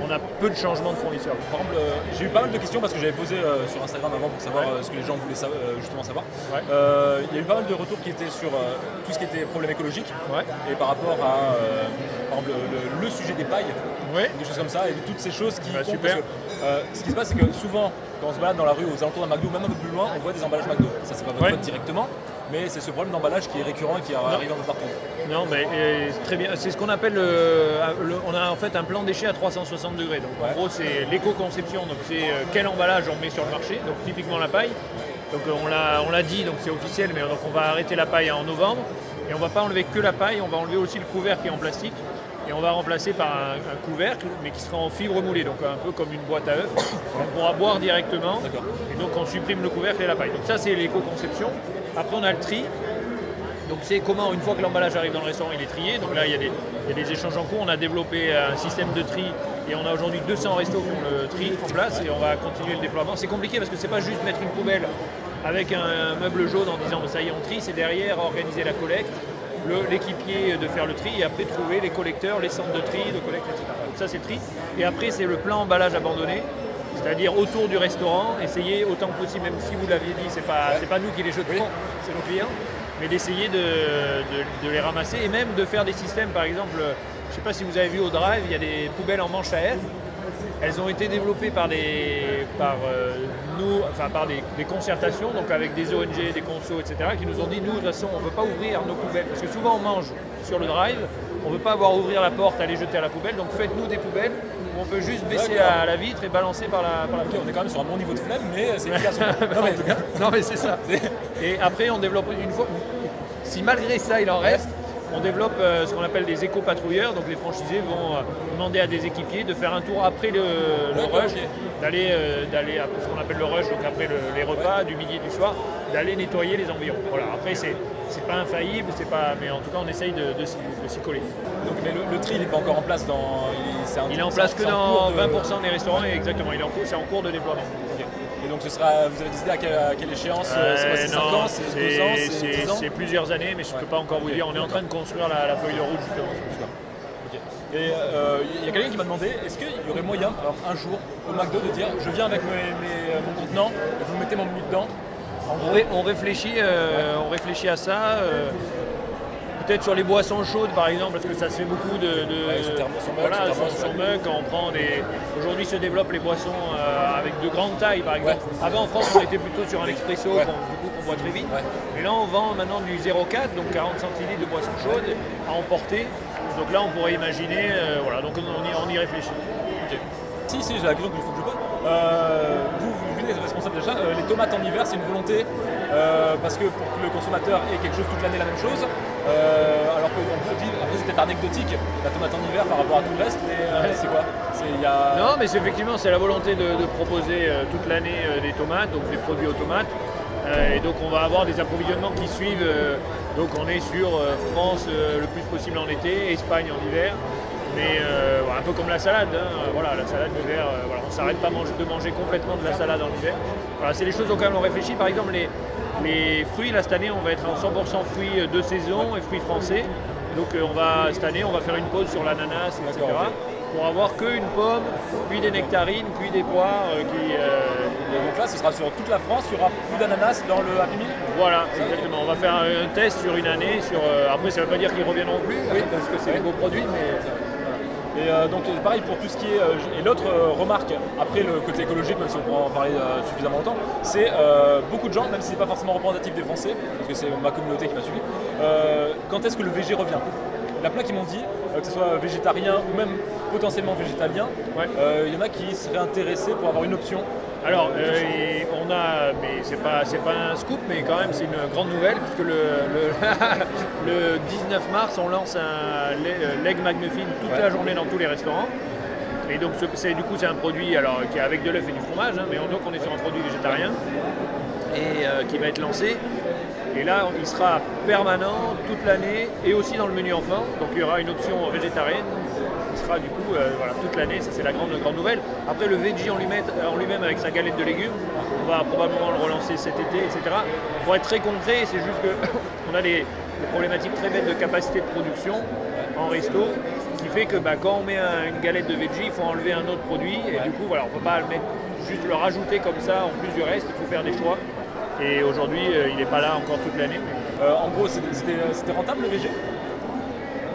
on a peu de changements de fournisseurs. Par exemple, j'ai eu pas mal de questions parce que j'avais posé sur Instagram avant pour savoir ce que les gens voulaient justement savoir. Ouais. Il y a eu pas mal de retours qui étaient sur tout ce qui était problème écologique et par rapport à par exemple, le sujet des pailles, des choses comme ça et toutes ces choses qui font super. Parce que, ce qui se passe, c'est que souvent, quand on se balade dans la rue aux alentours d'un McDo, même un peu plus loin, on voit des emballages McDo. Ça, c'est pas votre faute directement, mais c'est ce problème d'emballage qui est récurrent et qui arrive un peu partout. Non, mais très bien. C'est ce qu'on appelle on a en fait un plan déchet à 360 degrés. Donc en gros, c'est l'éco-conception. Donc c'est quel emballage on met sur le marché. Donc typiquement la paille. Donc on l'a dit, donc c'est officiel, mais donc on va arrêter la paille en novembre. Et on ne va pas enlever que la paille, on va enlever aussi le couvercle qui est en plastique. Et on va remplacer par un couvercle, mais qui sera en fibre moulée, donc un peu comme une boîte à œufs. On pourra boire directement. Et donc on supprime le couvercle et la paille. Donc ça, c'est l'éco-conception. Après, on a le tri. Donc c'est comment, une fois que l'emballage arrive dans le restaurant, il est trié. Donc là, il y a des échanges en cours. On a développé un système de tri et on a aujourd'hui 200 restos qui ont le tri en place et on va continuer le déploiement. C'est compliqué parce que c'est pas juste mettre une poubelle avec un meuble jaune en disant ça y est, on trie. C'est derrière organiser la collecte, l'équipier de faire le tri et après trouver les collecteurs, les centres de tri, de collecte, etc. Donc ça, c'est le tri. Et après, c'est le plan emballage abandonné. C'est-à-dire autour du restaurant, essayer autant que possible, même si vous l'aviez dit, c'est pas nous qui les jetons, c'est nos clients, mais d'essayer de les ramasser et même de faire des systèmes, par exemple, je ne sais pas si vous avez vu au Drive, il y a des poubelles en manche à air. Elles ont été développées par des concertations, donc avec des ONG, des consos, etc., qui nous ont dit, nous, de toute façon, on ne veut pas ouvrir nos poubelles, parce que souvent on mange sur le Drive, on ne veut pas avoir à ouvrir la porte, aller jeter à la poubelle, donc faites-nous des poubelles où on peut juste baisser à la vitre et balancer par la vitre. On est quand même sur un bon niveau de flemme, mais c'est efficace. Non mais c'est ça. Et après on développe une fois, si malgré ça il en reste, on développe ce qu'on appelle des éco-patrouilleurs, donc les franchisés vont demander à des équipiers de faire un tour après le rush, d'aller à ce qu'on appelle le rush, donc après les repas du midi et du soir, d'aller nettoyer les environs. Voilà. Après c'est pas infaillible, mais en tout cas on essaye de s'y coller. Donc mais le tri il n'est pas encore en place il est en place que dans 20% des restaurants, et exactement, c'est en cours de déploiement. Okay. Et donc vous avez décidé à quelle écéchéance c'est 5 ans, c'est 2 ans, c'est 10 ans? C'est plusieurs années, mais je ne peux pas encore vous dire. On est en train de construire la feuille de route justement. Okay. Et il y a quelqu'un qui m'a demandé, est-ce qu'il y aurait moyen, alors, un jour, au McDo, de dire je viens avec mon contenant et vous mettez mon menu dedans? On réfléchit à ça. Peut-être sur les boissons chaudes par exemple, parce que ça se fait beaucoup son mug, quand on prend Aujourd'hui se développent les boissons avec de grandes tailles par exemple. Avant en France on était plutôt sur un expresso qu'on boit très vite. Et là on vend maintenant du 0,4, donc 40 centilitres de boissons chaudes à emporter. Donc là on pourrait imaginer, donc on y réfléchit. Okay. Si, j'ai la question qu'il faut que je pose. Vous êtes responsable déjà. Les tomates en hiver, c'est une volonté parce que pour que le consommateur ait quelque chose toute l'année la même chose. Alors qu'on peut dire, après c'est peut-être anecdotique, la tomate en hiver par rapport à tout le reste, mais c'est quoi? Non, mais effectivement, c'est la volonté de proposer toute l'année des tomates, donc des produits aux tomates. Et donc on va avoir des approvisionnements qui suivent. Donc on est sur France le plus possible en été, Espagne en hiver. Mais un peu comme la salade, la salade d'hiver, on ne s'arrête pas de manger complètement de la salade en hiver. Voilà, c'est les choses auxquelles on réfléchit. Par exemple, les fruits, là cette année, on va être en 100% fruits de saison et fruits français. Donc cette année, on va faire une pause sur l'ananas, etc. Pour avoir qu'une pomme, puis des nectarines, puis des poires Donc là, ce sera sur toute la France, il y aura plus d'ananas dans le Happy Meal? Voilà, exactement. On va faire un test sur une année. Après, ça ne veut pas dire qu'ils reviendront plus, parce que c'est des beaux produits, mais... Et donc pareil pour tout ce qui est... et l'autre remarque, après le côté écologique, même si on pourra en parler suffisamment longtemps, c'est beaucoup de gens, même si ce n'est pas forcément représentatif des Français, parce que c'est ma communauté qui m'a suivi, quand est-ce que le VG revient? Il y en a plein qui m'ont dit, que ce soit végétarien ou même potentiellement végétalien, il y en a qui seraient intéressés pour avoir une option. Alors, mais c'est pas un scoop, mais quand même c'est une grande nouvelle, puisque le 19 mars, on lance un Leg McMuffin toute la journée dans tous les restaurants. Et donc c'est un produit qui est avec de l'œuf et du fromage, mais donc on est sur un produit végétarien et qui va être lancé. Et là, il sera permanent toute l'année et aussi dans le menu enfant. Donc il y aura une option végétarienne sera du coup voilà, toute l'année, ça c'est la grande nouvelle. Après le veggie en lui-même avec sa galette de légumes, on va probablement le relancer cet été, etc. Pour être très concret, c'est juste qu'on a des problématiques très belles de capacité de production en resto, qui fait que quand on met une galette de veggie, il faut enlever un autre produit, et du coup voilà, on ne peut pas juste le rajouter comme ça en plus du reste, il faut faire des choix. Et aujourd'hui, il n'est pas là encore toute l'année. En gros, c'était rentable le VG?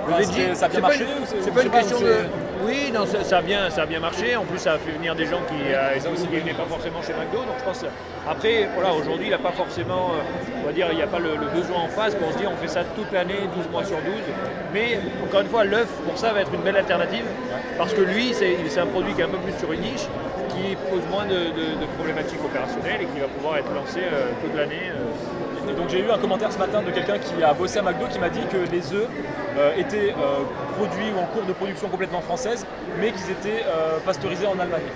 Le veggie, ça a bien marché? C'est pas une question de... Oui, non, ça a bien marché. En plus, ça a fait venir des gens qui venaient pas forcément chez McDo. Donc je pense... Après, voilà, aujourd'hui, il n'y a pas forcément... on va dire, il n'y a pas le besoin en face pour se dire on fait ça toute l'année, 12 mois sur 12. Mais encore une fois, l'œuf, pour ça, va être une belle alternative. Parce que lui, c'est un produit qui est un peu plus sur une niche, qui pose moins de problématiques opérationnelles et qui va pouvoir être lancé toute l'année. Et donc j'ai eu un commentaire ce matin de quelqu'un qui a bossé à McDo qui m'a dit que les œufs étaient produits ou en cours de production complètement française, mais qu'ils étaient pasteurisés en Allemagne.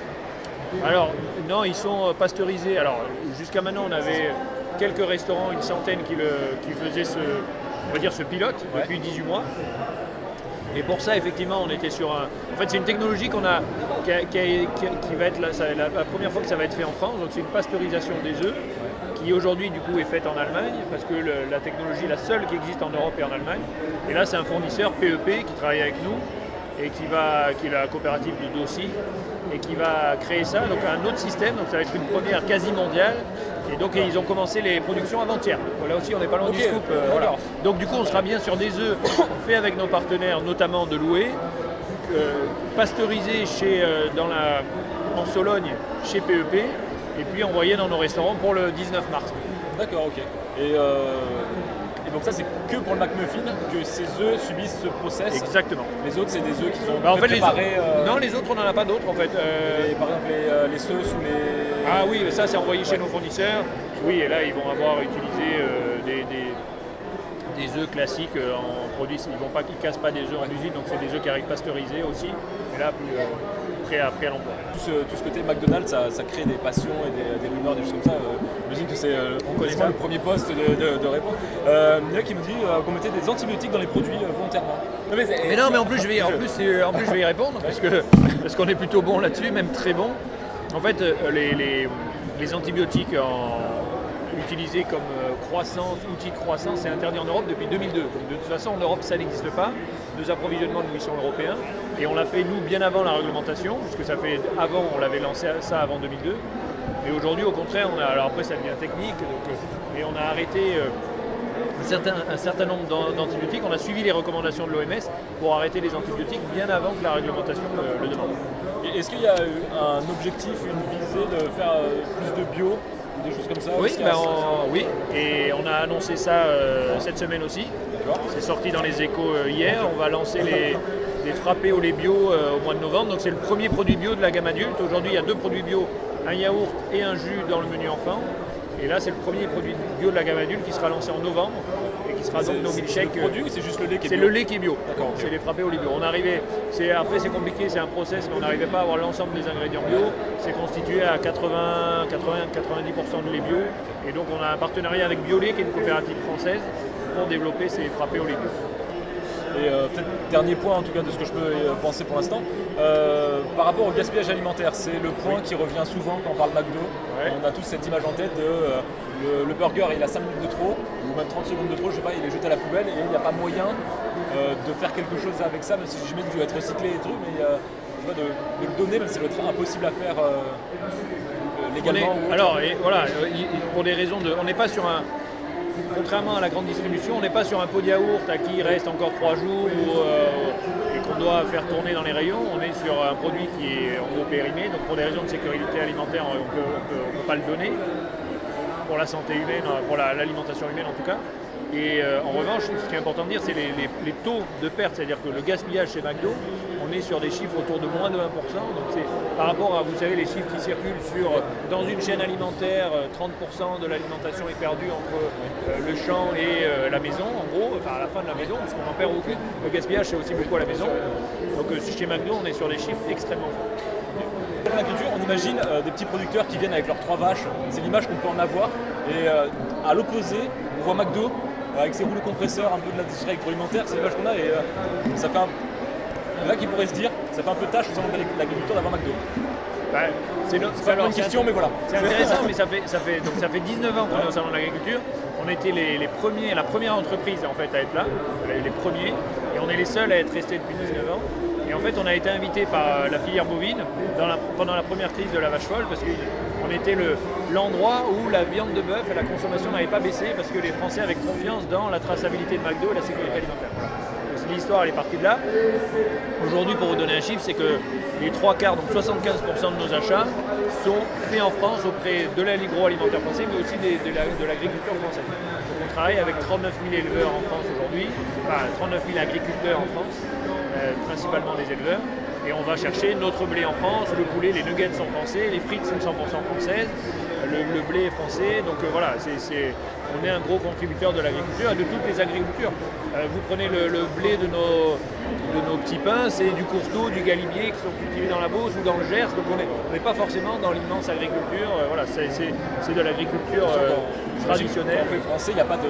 Alors non, ils sont pasteurisés. Alors jusqu'à maintenant, on avait quelques restaurants, une centaine qui faisaient ce pilote depuis 18 mois. Et pour ça, effectivement, on était sur un... En fait, c'est une technologie qui va être la première fois que ça va être fait en France. Donc c'est une pasteurisation des œufs qui aujourd'hui du coup est faite en Allemagne parce que la technologie est la seule qui existe en Europe et en Allemagne. Et là, c'est un fournisseur PEP qui travaille avec nous et qui est la coopérative de Dossi et qui va créer ça. Donc un autre système, donc ça va être une première quasi mondiale. Et donc ils ont commencé les productions avant-hier. Là aussi on n'est pas loin du scoop. Voilà. Donc du coup on sera bien sur des œufs faits avec nos partenaires, notamment de Loué, pasteurisés en Sologne chez PEP, et puis envoyés dans nos restaurants pour le 19 mars. D'accord, ok. Et donc ça c'est que pour le McMuffin que ces œufs subissent ce process. Exactement. Les autres c'est des œufs qui sont en fait, préparés. Non, les autres on n'en a pas d'autres en fait. Par exemple les sauces ou les... Ah oui, ça c'est envoyé chez nos fournisseurs. Oui, et là ils vont avoir utilisé des œufs classiques en produits. Ils cassent pas des œufs en usine, donc c'est des œufs qui arrivent pasteurisés aussi. Et là prêt à l'emploi. Tout ce côté McDonald's, ça crée des passions et des rumeurs, des choses comme ça. J'imagine que c'est le premier poste de réponse. Il y en a qui me dit qu'on mettait des antibiotiques dans les produits volontairement. Mais non, mais en plus je vais y répondre parce qu'on est plutôt bon là-dessus, même très bon. En fait, les antibiotiques utilisés comme outil de croissance, c'est interdit en Europe depuis 2002. Donc, de toute façon, en Europe, ça n'existe pas. Nos approvisionnements de mission européens. Et on l'a fait, nous, bien avant la réglementation, puisque on l'avait lancé ça avant 2002. Et aujourd'hui, au contraire, alors après, ça devient technique. Et on a arrêté un certain nombre d'antibiotiques. On a suivi les recommandations de l'OMS pour arrêter les antibiotiques bien avant que la réglementation le demande. Est-ce qu'il y a un objectif, une visée de faire plus de bio, des choses comme ça? Oui, et on a annoncé ça cette semaine aussi. C'est sorti dans les échos hier. On va lancer les frappés au lait bio au mois de novembre. Donc c'est le premier produit bio de la gamme adulte. Aujourd'hui, il y a 2 produits bio, un yaourt et un jus dans le menu enfant. Et là, c'est le premier produit bio de la gamme adulte qui sera lancé en novembre et qui sera donc nos milkshakes. C'est le produit ou c'est juste le lait qui est bio? C'est le lait qui est bio. D'accord, okay. C'est les frappés au lait bio. Après, c'est compliqué, c'est un process, mais on n'arrivait pas à avoir l'ensemble des ingrédients bio. C'est constitué à 80-90% de lait bio. Et donc, on a un partenariat avec Biolait, qui est une coopérative française, pour développer ces frappés au lait bio. Et peut-être dernier point en tout cas de ce que je peux penser pour l'instant, par rapport au gaspillage alimentaire, c'est le point qui revient souvent quand on parle McDo. Ouais. On a tous cette image en tête de le burger il a 5 minutes de trop, ou même 30 secondes de trop, je sais pas, il est jeté à la poubelle et il n'y a pas moyen de faire quelque chose avec ça, même si j'imagine qu'il doit être recyclé et tout, mais de le donner, même si ça doit être impossible à faire légalement. Pour des raisons on n'est pas sur un... Contrairement à la grande distribution, on n'est pas sur un pot de yaourt à qui il reste encore 3 jours et qu'on doit faire tourner dans les rayons. On est sur un produit qui est en gros périmé, donc pour des raisons de sécurité alimentaire, on ne peut pas le donner. Pour la santé humaine, pour l'alimentation humaine en tout cas. Et en revanche, ce qui est important de dire, c'est les taux de perte, c'est-à-dire que le gaspillage chez McDo, on est sur des chiffres autour de moins de 1%. Donc c'est par rapport à, vous savez, les chiffres qui circulent dans une chaîne alimentaire, 30% de l'alimentation est perdue entre le champ et la maison, en gros, enfin à la fin de la maison, parce qu'on n'en perd aucune. Le gaspillage, c'est aussi beaucoup à la maison. Donc chez McDo, on est sur des chiffres extrêmement forts. Dans l'agriculture, on imagine des petits producteurs qui viennent avec leurs 3 vaches, c'est l'image qu'on peut en avoir. Et à l'opposé, on voit McDo avec ses rouleaux compresseurs, un peu de l'industrie agroalimentaire, c'est l'image qu'on a et ça fait Il y en a qui pourraient se dire, ça fait un peu tâche au salon de l'agriculture d'avoir McDo. Bah, c'est pas une question, mais voilà. C'est intéressant, mais ça fait 19 ans qu'on est au salon de l'agriculture. On était les premiers, la première entreprise en fait à être là, les premiers, et on est les seuls à être restés depuis 19 ans. Et en fait, on a été invité par la filière bovine pendant la première crise de la vache folle, parce qu'on était l'endroit où la viande de bœuf et la consommation n'avait pas baissé, parce que les Français avaient confiance dans la traçabilité de McDo et la sécurité alimentaire. Voilà. L'histoire elle est partie de là. Aujourd'hui, pour vous donner un chiffre, c'est que les 3/4, donc 75% de nos achats sont faits en France auprès de l'agroalimentaire français, mais aussi de l'agriculture française. Donc on travaille avec 39 000 éleveurs en France aujourd'hui, enfin 39 000 agriculteurs en France, principalement des éleveurs. Et on va chercher notre blé en France, le poulet, les nuggets sont français, les frites sont 100% françaises, le blé est français. Donc voilà, on est un gros contributeur de l'agriculture et de toutes les agricultures. Vous prenez le blé de nos petits pains, c'est du courteau, du galibier qui sont cultivés dans la Beauce ou dans le Gers. Donc on n'est pas forcément dans l'immense agriculture. Voilà, c'est de l'agriculture traditionnelle. Quand on fait français, il n'y a pas de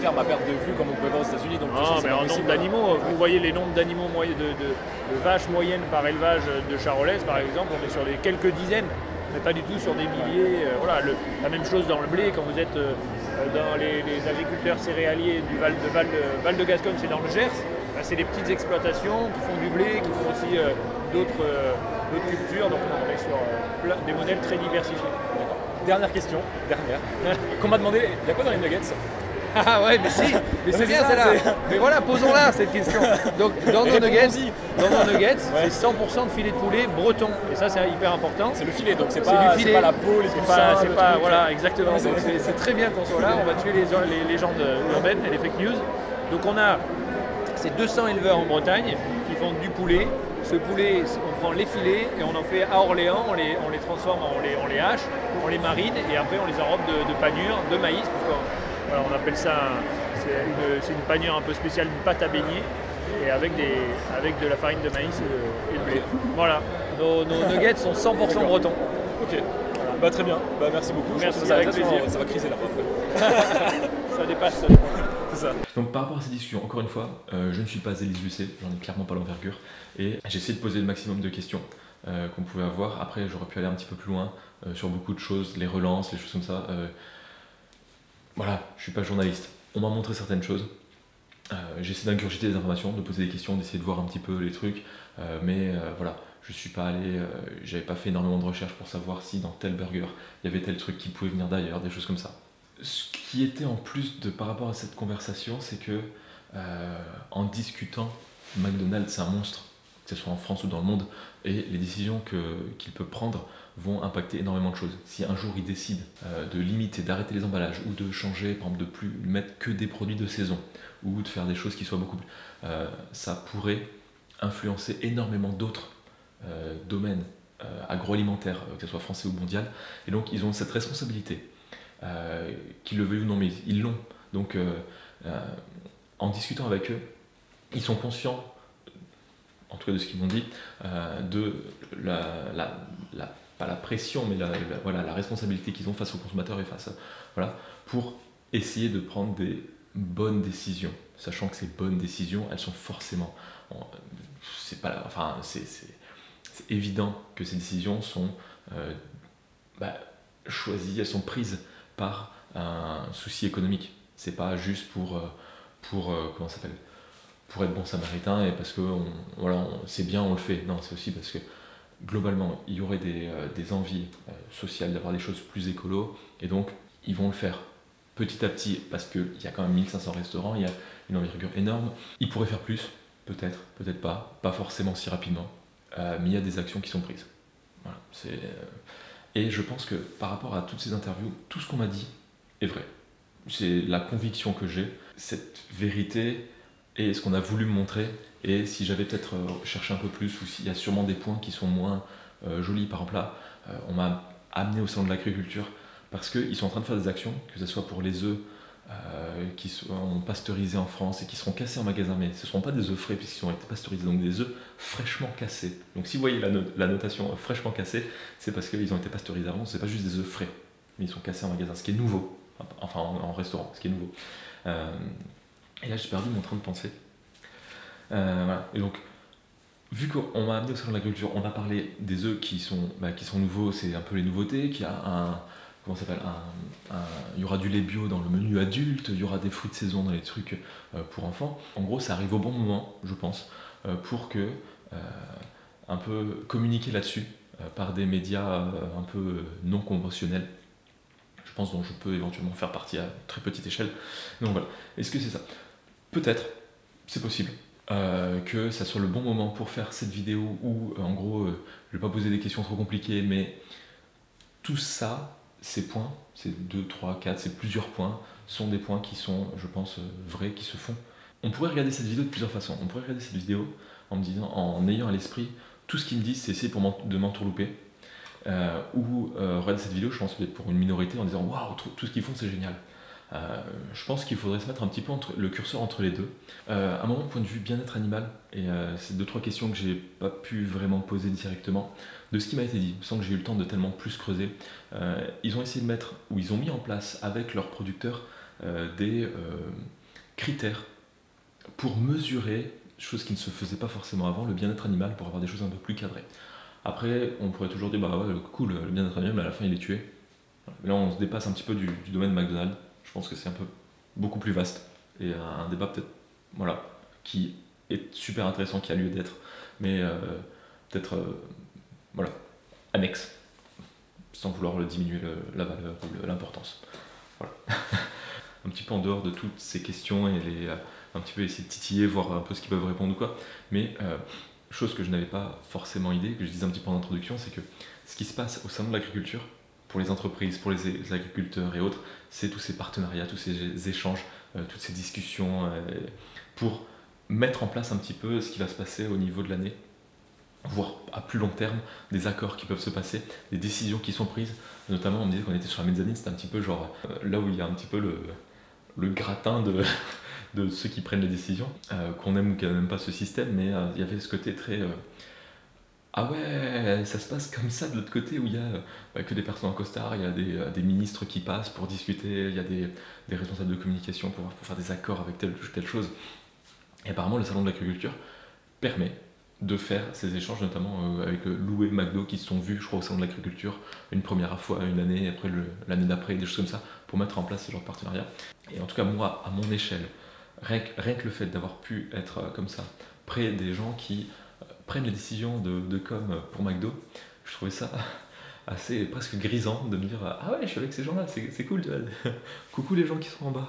ferme à perte de vue comme on peut voir aux États-Unis. Donc non, mais en nombre d'animaux, vous voyez les nombres d'animaux de vaches moyennes par élevage de charolaise par exemple, on est sur des quelques dizaines. Mais pas du tout sur des milliers. Voilà, la même chose dans le blé, quand vous êtes dans les agriculteurs céréaliers du Val de Gascogne, c'est dans le Gers, c'est des petites exploitations qui font du blé, qui font aussi d'autres cultures, donc on est sur des modèles très diversifiés. Dernière question, qu'on m'a demandé, il y a quoi dans les nuggets? Ah ouais, mais si, mais c'est bien celle-là. Mais voilà, posons-la cette question. Donc dans nos nuggets, c'est 100% de filet de poulet breton. Et ça, c'est hyper important. C'est le filet, donc c'est pas la peau, les coussins, c'est pas voilà, exactement. Donc c'est très bien qu'on soit là. On va tuer les légendes urbaines et les fake news. Donc on a ces 200 éleveurs en Bretagne qui font du poulet. Ce poulet, on prend les filets et on en fait à Orléans, on les transforme, on les hache, on les marine et après on les enrobe de panure, de maïs. Voilà, on appelle ça, c'est une panure un peu spéciale, une pâte à beignet, et avec de la farine de maïs et de blé. Voilà, nos nuggets sont 100% bretons. Ok, bah, très bien, bah, merci beaucoup. Merci, avec plaisir. Ça va criser là. Ça dépasse. C'est ça. Donc par rapport à ces discussions, encore une fois, je ne suis pas Élise Lucet, j'en ai clairement pas l'envergure, et j'ai essayé de poser le maximum de questions qu'on pouvait avoir. Après, j'aurais pu aller un petit peu plus loin sur beaucoup de choses, les relances, les choses comme ça. Voilà, je suis pas journaliste. On m'a montré certaines choses. J'essaie d'ingurgiter des informations, de poser des questions, d'essayer de voir un petit peu les trucs. Mais voilà, je suis pas allé, j'avais pas fait énormément de recherches pour savoir si dans tel burger, il y avait tel truc qui pouvait venir d'ailleurs, des choses comme ça. Ce qui était en plus par rapport à cette conversation, c'est que en discutant, McDonald's c'est un monstre, que ce soit en France ou dans le monde, et les décisions qu'il peut prendre vont impacter énormément de choses. Si un jour il décide de limiter, d'arrêter les emballages, ou de changer, par exemple de plus mettre que des produits de saison, ou de faire des choses qui soient beaucoup plus... ça pourrait influencer énormément d'autres domaines agroalimentaires, que ce soit français ou mondial, et donc ils ont cette responsabilité, qu'ils le veuillent ou non, mais ils l'ont. Donc en discutant avec eux, ils sont conscients, en tout cas de ce qu'ils m'ont dit, de pas la pression, mais la responsabilité qu'ils ont face aux consommateurs et voilà, pour essayer de prendre des bonnes décisions, sachant que ces bonnes décisions, elles sont forcément, c'est évident que ces décisions sont choisies, elles sont prises par un souci économique. C'est pas juste pour comment ça s'appelle, pour être bon samaritain et parce que c'est bien, on le fait. Non, c'est aussi parce que globalement, il y aurait des envies sociales d'avoir des choses plus écolo, et donc ils vont le faire petit à petit, parce qu'il y a quand même 1500 restaurants, il y a une envergure énorme. Ils pourraient faire plus, peut-être, peut-être pas forcément si rapidement, mais il y a des actions qui sont prises. Voilà, et je pense que par rapport à toutes ces interviews, tout ce qu'on m'a dit est vrai. C'est la conviction que j'ai, cette vérité et ce qu'on a voulu me montrer. Et si j'avais peut-être cherché un peu plus, ou s'il y a sûrement des points qui sont moins jolis, par exemple là, on m'a amené au salon de l'agriculture parce qu'ils sont en train de faire des actions, que ce soit pour les œufs qui sont pasteurisés en France et qui seront cassés en magasin, mais ce ne seront pas des œufs frais puisqu'ils ont été pasteurisés, donc des œufs fraîchement cassés. Donc si vous voyez la notation fraîchement cassés, c'est parce qu'ils ont été pasteurisés avant, c'est pas juste des œufs frais, mais ils sont cassés en magasin, ce qui est nouveau, enfin en restaurant, ce qui est nouveau. Et là j'ai perdu mon train de pensée. Voilà. Et donc vu qu'on m'a amené au salon de l'agriculture, on a parlé des œufs qui sont nouveaux, c'est un peu les nouveautés, qu'il y a comment ça s'appelle, il y aura du lait bio dans le menu adulte, il y aura des fruits de saison dans les trucs pour enfants. En gros, ça arrive au bon moment, je pense, pour que un peu communiquer là-dessus par des médias un peu non conventionnels. Je pense dont je peux éventuellement faire partie à très petite échelle. Donc voilà. Est-ce que c'est ça? Peut-être, c'est possible. Que ça soit le bon moment pour faire cette vidéo où en gros je vais pas poser des questions trop compliquées, mais tout ça, ces points, ces 2, 3, 4, ces plusieurs points sont des points qui sont, je pense, vrais, qui se font. On pourrait regarder cette vidéo de plusieurs façons. On pourrait regarder cette vidéo en me disant, en ayant à l'esprit tout ce qu'ils me disent, c'est essayer de m'entourlouper, ou regarder cette vidéo, je pense peut-être pour une minorité, en disant waouh, tout ce qu'ils font c'est génial. Je pense qu'il faudrait se mettre un petit peu le curseur entre les deux. À un moment, point de vue bien-être animal, et c'est 2-3 questions que j'ai pas pu vraiment poser directement, de ce qui m'a été dit, sans que j'ai eu le temps de tellement plus creuser. Ils ont essayé de mettre, ou ils ont mis en place avec leurs producteurs, des critères pour mesurer, chose qui ne se faisait pas forcément avant, le bien-être animal, pour avoir des choses un peu plus cadrées. Après, on pourrait toujours dire, bah ouais, cool, le bien-être animal, mais à la fin il est tué. Là, on se dépasse un petit peu du domaine McDonald's. Je pense que c'est un peu beaucoup plus vaste et un débat peut-être voilà, qui est super intéressant, qui a lieu d'être, mais peut-être voilà, annexe, sans vouloir diminuer la valeur ou l'importance. Voilà. Un petit peu en dehors de toutes ces questions et un petit peu essayer de titiller, voir un peu ce qu'ils peuvent répondre ou quoi. Mais chose que je n'avais pas forcément idée, que je disais un petit peu en introduction, c'est que ce qui se passe au salon de l'agriculture, pour les entreprises, pour les agriculteurs et autres, c'est tous ces partenariats, tous ces échanges, toutes ces discussions pour mettre en place un petit peu ce qui va se passer au niveau de l'année, voire à plus long terme, des accords qui peuvent se passer, des décisions qui sont prises. Notamment, on me disait qu'on était sur la mezzanine, c'était un petit peu genre là où il y a un petit peu le gratin de ceux qui prennent les décisions, qu'on aime ou qu'on n'aime pas ce système, mais il y avait ce côté très... ah ouais, ça se passe comme ça de l'autre côté où il y a que des personnes en costard, il y a des ministres qui passent pour discuter, il y a des responsables de communication pour faire des accords avec telle chose. Et apparemment, le salon de l'agriculture permet de faire ces échanges, notamment avec Lou et McDo qui se sont vus, je crois, au salon de l'agriculture une première fois, une année, après l'année d'après, des choses comme ça, pour mettre en place ce genre de partenariat. Et en tout cas, moi, à mon échelle, rien que le fait d'avoir pu être comme ça, près des gens qui prennent les décisions de com pour McDo, je trouvais ça assez presque grisant de me dire ah ouais, je suis avec ces gens-là, c'est cool, tu vois. Coucou les gens qui sont en bas.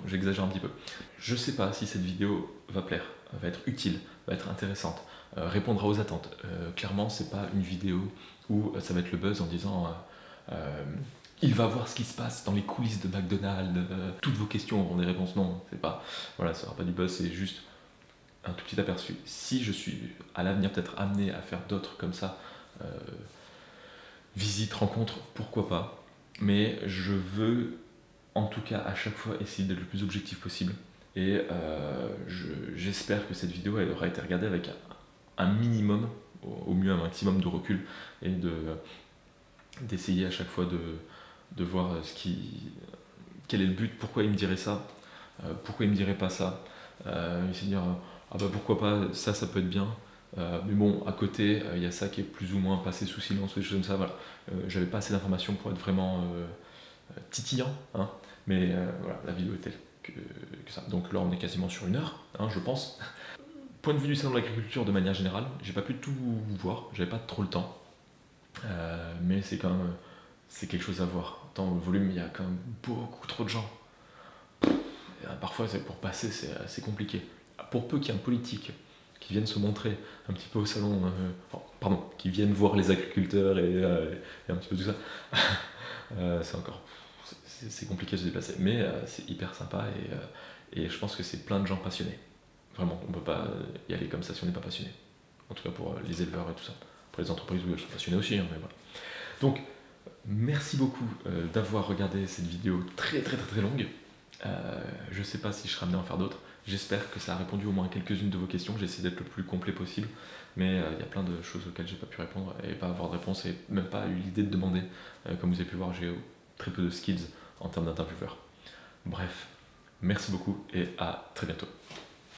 J'exagère un petit peu. Je sais pas si cette vidéo va plaire, va être utile, va être intéressante, répondra aux attentes. Clairement, c'est pas une vidéo où ça va être le buzz en disant il va voir ce qui se passe dans les coulisses de McDonald's, toutes vos questions auront des réponses. Non, c'est pas, voilà, ça sera pas du buzz, c'est juste un tout petit aperçu. Si je suis à l'avenir peut-être amené à faire d'autres comme ça, visites, rencontres, pourquoi pas, mais je veux en tout cas à chaque fois essayer d'être le plus objectif possible, et j'espère que cette vidéo elle aura été regardée avec un minimum, au mieux un maximum de recul, et d'essayer à chaque fois de voir quel est le but, pourquoi il me dirait ça, pourquoi il me dirait pas ça, essayer de dire ah bah pourquoi pas, ça peut être bien, mais bon, à côté, il y a ça qui est plus ou moins passé sous silence ou des choses comme ça, voilà. J'avais pas assez d'informations pour être vraiment titillant, hein, mais voilà, la vidéo est telle que ça. Donc là, on est quasiment sur 1 heure, hein, je pense. Point de vue du salon de l'agriculture de manière générale, j'ai pas pu tout voir, j'avais pas trop le temps, mais c'est quand même, c'est quelque chose à voir. Dans le volume, il y a quand même beaucoup trop de gens. Parfois, pour passer, c'est compliqué. Pour peu qu'il y ait un politique qui vienne se montrer un petit peu au salon, qui viennent voir les agriculteurs et un petit peu tout ça, c'est compliqué de se déplacer, mais c'est hyper sympa et je pense que c'est plein de gens passionnés. Vraiment, on ne peut pas y aller comme ça si on n'est pas passionné. En tout cas pour les éleveurs et tout ça. Pour les entreprises, oui, elles sont passionnées aussi, hein, mais voilà. Donc, merci beaucoup d'avoir regardé cette vidéo très longue. Je ne sais pas si je serai amené à en faire d'autres. J'espère que ça a répondu au moins à quelques-unes de vos questions. J'ai essayé d'être le plus complet possible, mais il y a plein de choses auxquelles j'ai pas pu répondre et pas avoir de réponse et même pas eu l'idée de demander. Comme vous avez pu voir, j'ai très peu de skills en termes d'intervieweur. Bref, merci beaucoup et à très bientôt.